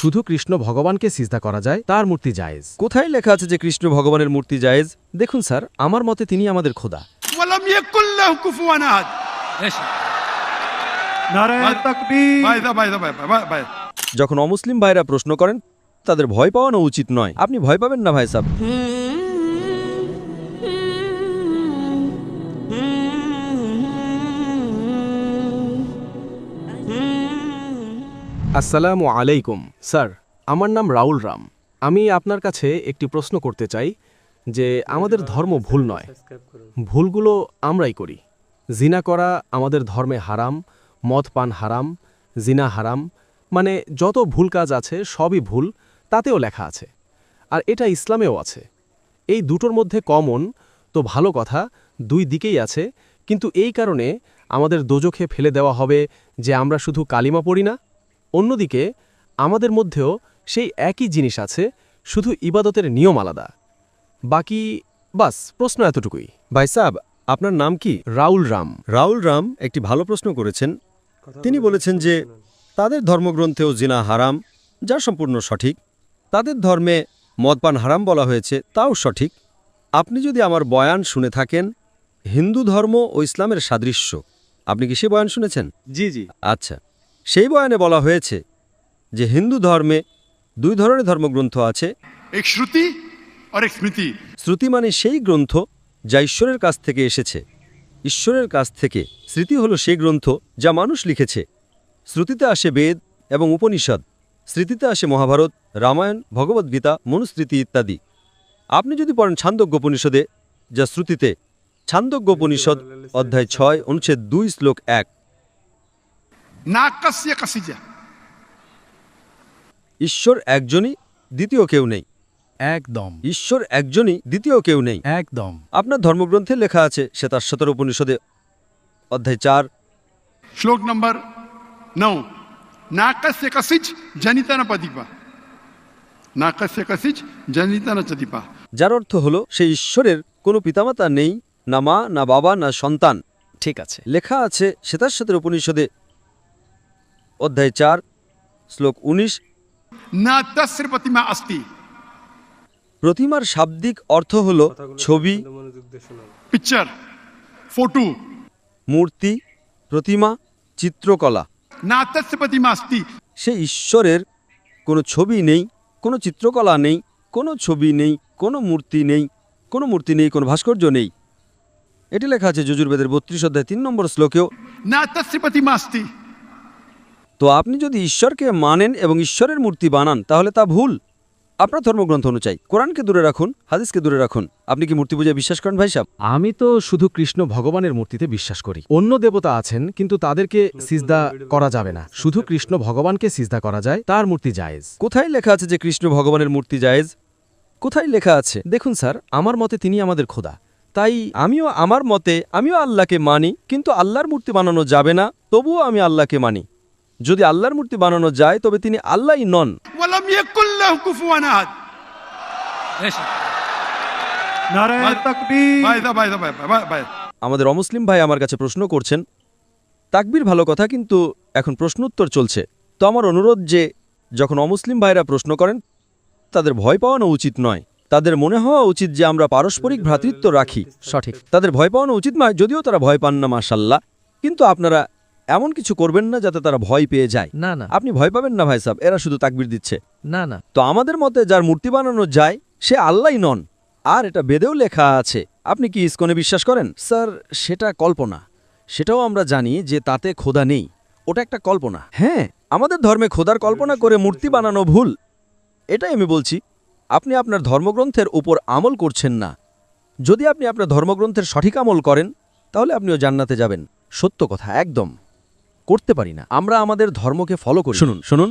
শুধু কৃষ্ণ ভগবানকে সিজদা করা যায়, তার মূর্তি জায়েজ। কোথায় লেখা আছে যে কৃষ্ণ ভগবানের মূর্তি জায়েজ? দেখুন স্যার, আমার মতে তিনি আমাদের খোদা। ওয়ালাম ইয়াকুল লাহু কুফুয়ান আহাদ। নারে তাকবীর। ভাই যখন অমুসলিম ভাইরা প্রশ্ন করেন তাদের ভয় পাওয়ানো উচিত নয়। আপনি ভয় পাবেন না ভাই সাহেব। আসসালামু আলাইকুম স্যার, আমার নাম রাউল রাম। আমি আপনার কাছে একটি প্রশ্ন করতে চাই যে আমাদের ধর্ম ভুল নয়, ভুলগুলো আমরাই করি। জিনা করা আমাদের ধর্মে হারাম, মদ পান হারাম, জিনা হারাম, মানে যত ভুল কাজ আছে সবই ভুল, তাতেও লেখা আছে। আর এটা ইসলামেও আছে। এই দুটোর মধ্যে কমন তো ভালো কথা, দুই দিকেই আছে, কিন্তু এই কারণে আমাদের দোজখে ফেলে দেওয়া হবে যে আমরা শুধু কালিমা পড়ি না। অন্যদিকে আমাদের মধ্যেও সেই একই জিনিস আছে, শুধু ইবাদতের নিয়ম আলাদা। বাকি বাস, প্রশ্ন এতটুকুই। ভাই সাহেব, আপনার নাম কি? রাউল রাম। রাউল রাম একটি ভালো প্রশ্ন করেছেন। তিনি বলেছেন যে তাদের ধর্মগ্রন্থেও জিনা হারাম, যা সম্পূর্ণ সঠিক। তাদের ধর্মে মদপান হারাম বলা হয়েছে, তাও সঠিক। আপনি যদি আমার বয়ান শুনে থাকেন, হিন্দু ধর্ম ও ইসলামের সাদৃশ্য, আপনি কি সে বয়ান শুনেছেন? জি জি। আচ্ছা, সেই বয়ানে বলা হয়েছে যে হিন্দু ধর্মে দুই ধরনের ধর্মগ্রন্থ আছে। এক শ্রুতি আর এক স্মৃতি। শ্রুতি মানে সেই গ্রন্থ যা ঈশ্বরের কাছ থেকে এসেছে, ঈশ্বরের কাছ থেকে। স্মৃতি হলো সেই গ্রন্থ যা মানুষ লিখেছে। শ্রুতিতে আসে বেদ এবং উপনিষদ, স্মৃতিতে আসে মহাভারত, রামায়ণ, ভগবদ্গীতা, মনুস্মৃতি ইত্যাদি। আপনি যদি পড়েন ছান্দোগ্য উপনিষদে, যা শ্রুতিতে, ছান্দোগ্য উপনিষদ অধ্যায় 6 অনুচ্ছেদ 2 শ্লোক 1, নাকাসিয়া কাসিজা, ঈশ্বর একজনই, দ্বিতীয় কেউ নেই। একদম ঈশ্বর একজনই, দ্বিতীয় কেউ নেই। একদম। আপনার ধর্মগ্রন্থে লেখা আছে শ্বেতাশ্বতর উপনিষদে অধ্যায় 4 শ্লোক নম্বর 9, নাকাসিয়া কাসিজ জানিতা না পাদিপা, নাকাসিয়া কাসিজ জানিতা না চদিপা। যার অর্থ হলো সেই ঈশ্বরের কোনো পিতামাতা নেই, না মা, না বাবা, না সন্তান। ঠিক আছে। লেখা আছে শ্বেতাশ্বতর উপনিষদে অধ্যায় 4 শ্লোক 19, না তস্র প্রতিমা আস্তি। প্রতিমার শাব্দিক অর্থ হল ছবি, পিকচার, ফটো। মূর্তি, প্রতিমা, চিত্রকলা। না তস্র প্রতিমা আস্তি। সে ঈশ্বরের কোনো ছবি নেই, কোনো চিত্রকলা নেই, কোনো ছবি নেই, কোনো মূর্তি নেই, কোনো মূর্তি নেই, কোনো ভাস্কর্য নেই। এটি লেখা আছে যজুর্বেদের 32 অধ্যায় 3 নম্বর শ্লোকেও। না তস্র প্রতিমা আস্তি। তো আপনি যদি ঈশ্বরকে মানেন এবং ঈশ্বরের মূর্তি বানান, তাহলে তা ভুল। আপনার ধর্মগ্রন্থ অনুযায়ী কোরআনকে দূরে রাখুন, হাদিসকে দূরে রাখুন। আপনি কি মূর্তি পূজায় বিশ্বাস করেন ভাই সাহেব? আমি তো শুধু কৃষ্ণ ভগবানের মূর্তিতে বিশ্বাস করি। অন্য দেবতা আছেন, কিন্তু তাদেরকে সিজদা করা যাবে না। শুধু কৃষ্ণ ভগবানকে সিজদা করা যায়, তার মূর্তি জায়েজ। কোথায় লেখা আছে যে কৃষ্ণ ভগবানের মূর্তি জায়েজ? কোথায় লেখা আছে? দেখুন স্যার, আমার মতে তিনি আমাদের খোদা। তাই আমার মতে আমিও আল্লাহকে মানি, কিন্তু আল্লাহর মূর্তি বানানো যাবে না, তবুও আমি আল্লাহকে মানি। যদি আল্লাহর মূর্তি বানানো যায়, তবে তিনি আল্লাহই নন। ওয়ালাম ইয়াকুল লাহু কুফুয়ান আহাদ। নারে তাকবীর। ভাই আমাদের অমুসলিম ভাই আমার কাছে প্রশ্ন করছেন। তাকবীর ভালো কথা, কিন্তু এখন প্রশ্নোত্তর চলছে। তো আমার অনুরোধ যে যখন অমুসলিম ভাইরা প্রশ্ন করেন, তাদের ভয় পাওয়ানো উচিত নয়। তাদের মনে হওয়া উচিত যে আমরা পারস্পরিক ভ্রাতৃত্ব রাখি। সঠিক। তাদের ভয় পাওয়ানো উচিত নয়, যদিও তারা ভয় পান না, মাশাআল্লাহ। কিন্তু আপনারা এমন কিছু করবেন না যাতে তারা ভয় পেয়ে যায়। না না আপনি ভয় পাবেন না ভাই সাহেব, এরা শুধু তাকবীর দিচ্ছে। না না। তো আমাদের মতে যার মূর্তি বানানো যায় সে আল্লাহই নন, আর এটা বেদেও লেখা আছে। আপনি কি ইসকনে বিশ্বাস করেন? স্যার, সেটা কল্পনা। সেটাও আমরা জানি যে তাতে খোদা নেই, ওটা একটা কল্পনা। হ্যাঁ, আমাদের ধর্মে খোদার কল্পনা করে মূর্তি বানানো ভুল, এটাই আমি বলছি। আপনি আপনার ধর্মগ্রন্থের উপর আমল করছেন না। যদি আপনি আপনার ধর্মগ্রন্থের সঠিক আমল করেন, তাহলে আপনিও জান্নাতে যাবেন। সত্য কথা, একদম। করতে পারি না, আমরা আমাদের ধর্মকে ফলো করি। শুনুন শুনুন,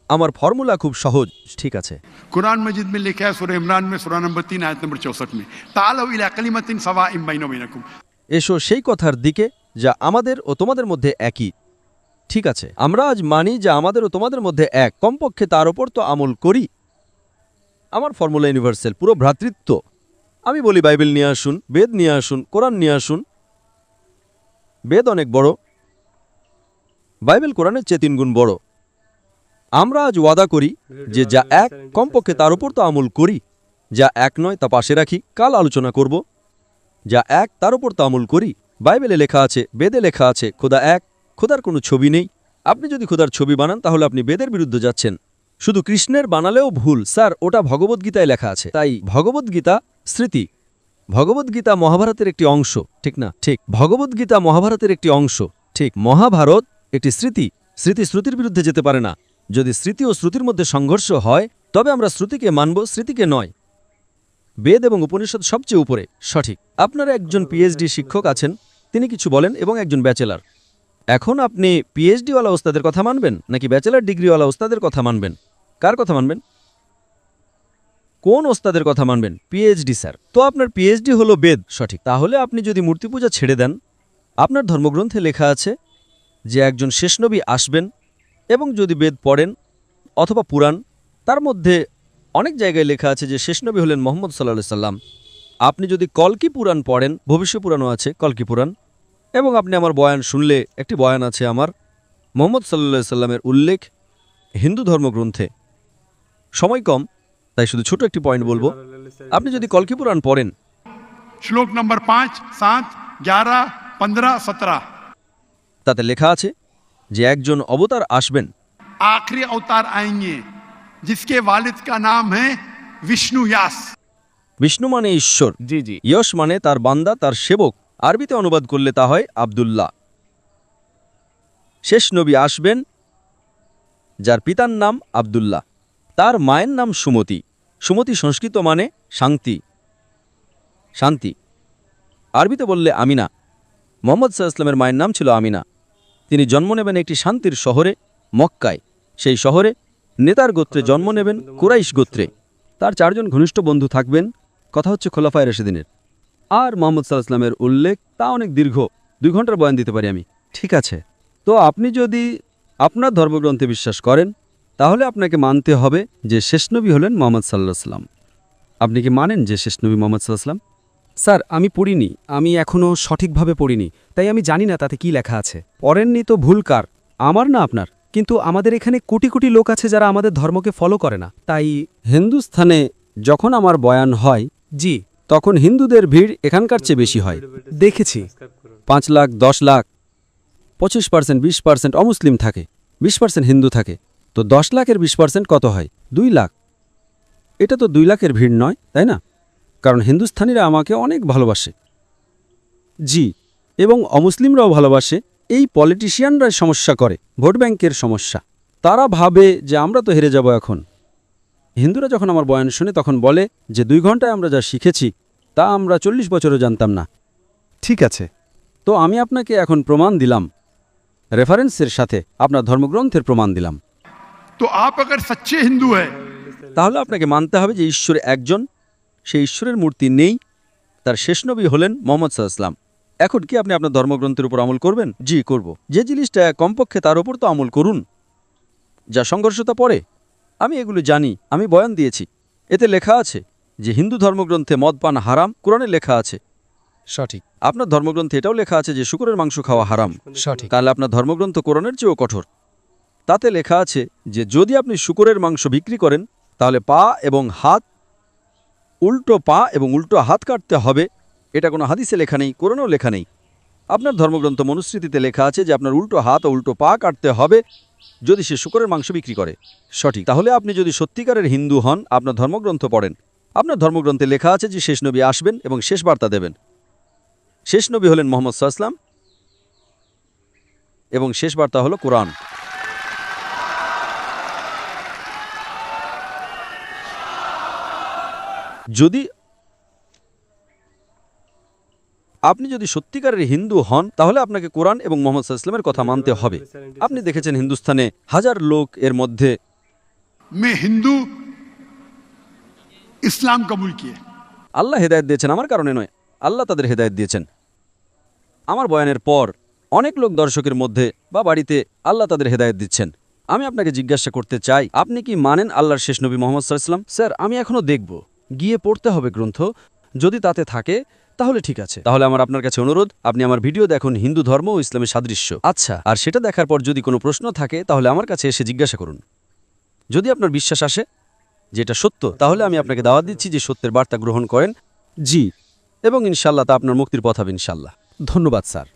আমার ফর্মুলা খুব সহজ। ঠিক আছে। कुरान मजिद में लिखा है सूरह इमरान में सूरह नंबर 3 आयत नंबर 64 में तालौ इला कलिमतिन सवाइम बैना बैनकुम। এসো সেই কথার দিকে যা আমাদের ও তোমাদের মধ্যে একই। ঠিক আছে, আমরা আজ মানি যা আমাদের ও তোমাদের মধ্যে এক, কমপক্ষে তার ওপর তো আমল করি। আমার ফর্মুলা ইউনিভার্সাল, পুরো ভ্রাতৃত্ব। আমি বলি বাইবেল নিয়ে আসুন, বেদ নিয়ে আসুন, কোরআন নিয়ে আসুন। বেদ অনেক বড়, বাইবেল কোরআনের চেয়ে 3 গুণ বড়। আমরা আজ ওয়াদা করি যে যা এক কমপক্ষে তার উপর তো আমল করি, যা এক নয় তা পাশে রাখি, কাল আলোচনা করব। যা এক তার উপর তো আমল করি। বাইবেলে লেখা আছে, বেদে লেখা আছে, খোদা এক, খোদার কোনো ছবি নেই। আপনি যদি খোদার ছবি বানান তাহলে আপনি বেদের বিরুদ্ধে যাচ্ছেন। শুধু কৃষ্ণের বানালেও ভুল স্যার, ওটা ভগবদ্গীতায় লেখা আছে। তাই ভগবদ্গীতা স্মৃতি, ভগবদ্গীতা মহাভারতের একটি অংশ, ঠিক না? ঠিক। ভগবদ্গীতা মহাভারতের একটি অংশ, ঠিক। মহাভারত একটি স্মৃতি, স্মৃতি শ্রুতির বিরুদ্ধে যেতে পারে না। যদি স্মৃতি ও শ্রুতির মধ্যে সংঘর্ষ হয় তবে আমরা শ্রুতিকে মানব, স্মৃতিকে নয়। বেদ এবং উপনিষদ সবচেয়ে উপরে, সঠিক। আপনার একজন পিএইচডি শিক্ষক আছেন, তিনি কিছু বলেন, এবং একজন ব্যাচেলার। এখন আপনি পিএইচডিওয়ালা ওস্তাদের কথা মানবেন নাকি ব্যাচেলার ডিগ্রিওয়ালা ওস্তাদের কথা মানবেন? কার কথা মানবেন? কোন ওস্তাদের কথা মানবেন? PhD sir. তো আপনার পিএইচডি হলো বেদ, সঠিক। তাহলে আপনি যদি মূর্তি পূজা ছেড়ে দেন, আপনার ধর্মগ্রন্থে লেখা আছে যে একজন শেষ নবী আসবেন, এবং যদি বেদ পড়েন অথবা পুরাণ, তার মধ্যে অনেক জায়গায় লেখা আছে যে শেষ নবী হলেন মোহাম্মদ সাল্লাল্লাহু সাল্লাম। আপনি যদি কলকি পুরাণ পড়েন, ভবিষ্য পুরাণও আছে কলকি পুরাণ, এবং আপনি আমার বয়ান শুনলে, একটি বয়ান আছে আমার, মোহাম্মদ সাল্লাল্লাহু সাল্লামের উল্লেখ হিন্দু ধর্মগ্রন্থে। সময় কম, তাই শুধু ছোট একটি পয়েন্ট বলবো। আপনি যদি কলকি পুরাণ পড়েন, श्लोक नंबर 5, 7, 11, 15, 17 তাতে লেখা আছে যে একজন অবতার আসবেন, आखिरी अवतार आएंगे जिसके वालिद का नाम है विष्णु यास। বিষ্ণু মানে ঈশ্বর, জি জি। ইয়শ মানে তার বান্দা, তার সেবক। আরবিতে অনুবাদ করলে তা হয় আব্দুল্লাহ। শেষ নবী আসবেন যার পিতার নাম আব্দুল্লাহ, তার মায়ের নাম সুমতি। সুমতি সংস্কৃত মানে শান্তি, শান্তি। আরবিতে বললে আমিনা। মোহাম্মদ সাল্লাল্লাহু আলাইহি ওয়াসাল্লামের মায়ের নাম ছিল আমিনা। তিনি জন্ম নেবেন একটি শান্তির শহরে, মক্কায়। সেই শহরে নেতার গোত্রে জন্ম নেবেন, কুরাইশ গোত্রে। তার 4 জন ঘনিষ্ঠ বন্ধু থাকবেন। কথা হচ্ছে খোলাফায়ে রাশিদিনের। আর মোহাম্মদ সাল্লাল্লাহু আলাইহি ওয়াসাল্লামের উল্লেখ তা অনেক দীর্ঘ, 2 ঘন্টার বয়ান দিতে পারি আমি। ঠিক আছে, তো আপনি যদি আপনার ধর্মগ্রন্থে বিশ্বাস করেন তাহলে আপনাকে মানতে হবে যে শেষ নবী হলেন মোহাম্মদ সাল্লাল্লাহু আলাইহি ওয়াসাল্লাম। আপনি কি মানেন যে শেষ নবী মোহাম্মদ সাল্লাল্লাহু আলাইহি ওয়াসাল্লাম? স্যার, আমি পড়িনি, আমি এখনও সঠিকভাবে পড়িনি, তাই আমি জানি না তাতে কি লেখা আছে। পড়েননি তো ভুল কার, আমার না আপনার? কিন্তু আমাদের এখানে কোটি কোটি লোক আছে যারা আমাদের ধর্মকে ফলো করে না, তাই। হিন্দুস্থানে যখন আমার বয়ান হয় জি, তখন হিন্দুদের ভিড় এখানকার চেয়ে বেশি হয়। দেখেছি। 5 লাখ, 10 লাখ, 25%, 20% অমুসলিম থাকে, 20% হিন্দু থাকে। তো 10 লাখের 20% কত হয়? 2 লাখ। এটা তো 2 লাখের ভিড় নয়, তাই না? কারণ হিন্দুস্থানিরা আমাকে অনেক ভালোবাসে। জি, এবং অমুসলিমরাও ভালোবাসে। এই পলিটিশিয়ানরাই সমস্যা করে, ভোট ব্যাংকের সমস্যা। তারা ভাবে যে আমরা তো হেরে যাব এখন। হিন্দুরা যখন আমার বয়ান শুনে তখন বলে যে 2 ঘন্টায় আমরা যা শিখেছি তা আমরা 40 বছরও জানতাম না। ঠিক আছে। তো আমি আপনাকে এখন প্রমাণ দিলাম, রেফারেন্সের সাথে আপনার ধর্মগ্রন্থের প্রমাণ দিলাম। तो आप अगर सच्चे हिंदू है তাহলে আপনাকে মানতে হবে যে ঈশ্বর একজন, সেই ঈশ্বরের মূর্তি নেই, তার শেষ নবী হলেন মোহাম্মদ সাল্লাল্লাহু আলাইহি ওয়াসাল্লাম। এখন কি আপনি আপনার ধর্মগ্রন্থের উপর আমল করবেন? জি, করব। যে জিনিসটা কমপক্ষে তার উপর তো আমল করুন। যা সংঘর্ষতা পড়ে, আমি এগুলো জানি, আমি বয়ান দিয়েছি। এতে লেখা আছে যে হিন্দু ধর্মগ্রন্থে মদ পান হারাম, কোরআনে লেখা আছে। সঠিক। আপনার ধর্মগ্রন্থে এটাও লেখা আছে যে শুকরের মাংস খাওয়া হারাম। সঠিক। তাহলে আপনার ধর্মগ্রন্থ কোরআনের চেয়েও কঠোর। তাতে লেখা আছে যে যদি আপনি শুকরের মাংস বিক্রি করেন তাহলে পা এবং হাত, উল্টো পা এবং উল্টো হাত কাটতে হবে। এটা কোনো হাদিসে লেখা নেই, কোরআনেও লেখা নেই। আপনার ধর্মগ্রন্থ মনুস্মৃতিতে লেখা আছে যে আপনার উল্টো হাত ও উল্টো পা কাটতে হবে যদি সে শুকরের মাংস বিক্রি করে। সঠিক। তাহলে আপনি যদি সত্যিকারের হিন্দু হন, আপনার ধর্মগ্রন্থ পড়েন। আপনার ধর্মগ্রন্থে লেখা আছে যে শেষ নবী আসবেন এবং শেষ বার্তা দেবেন। শেষ নবী হলেন মোহাম্মদ সাল্লাল্লাহু আলাইহি ওয়াসাল্লাম এবং শেষ বার্তা হলো কোরআন। যদি আপনি যদি সত্যিকারের হিন্দু হন তাহলে আপনাকে কোরআন এবং মোহাম্মদ সাল্লাল্লাহু আলাইহি ওয়াসাল্লামের কথা মানতে হবে। আপনি দেখেছেন হিন্দুস্তানে 1000 লোক এর মধ্যে में हिंदू इस्लाम कबूल किए। আল্লাহ হেদায়েত দিয়েছেন, আমার কারণে নয়, আল্লাহ তাদের হেদায়েত দিয়েছেন। আমার বয়ানের পর অনেক লোক দর্শকের মধ্যে বা বাড়িতে আল্লাহ তাদের হেদায়েত দিচ্ছেন। আমি আপনাকে জিজ্ঞাসা করতে চাই, আপনি কি মানেন আল্লাহর শেষ নবী মোহাম্মদ সাল্লাল্লাহু আলাইহি ওয়াসাল্লাম? স্যার, আমি এখনো দেখব, গিয়ে পড়তে হবে গ্রন্থ, যদি তাতে থাকে তাহলে ঠিক আছে। তাহলে আমার আপনার কাছে অনুরোধ, আপনি আমার ভিডিও দেখুন হিন্দু ধর্ম ও ইসলামের সাদৃশ্য। আচ্ছা, আর সেটা দেখার পর যদি কোনো প্রশ্ন থাকে তাহলে আমার কাছে এসে জিজ্ঞাসা করুন। যদি আপনার বিশ্বাস আসে যেটা সত্য, তাহলে আমি আপনাকে দাওয়াত দিচ্ছি যে সত্যের বার্তা গ্রহণ করেন জি, এবং ইনশাল্লাহ তা আপনার মুক্তির পথ হবে ইনশাল্লাহ। ধন্যবাদ স্যার।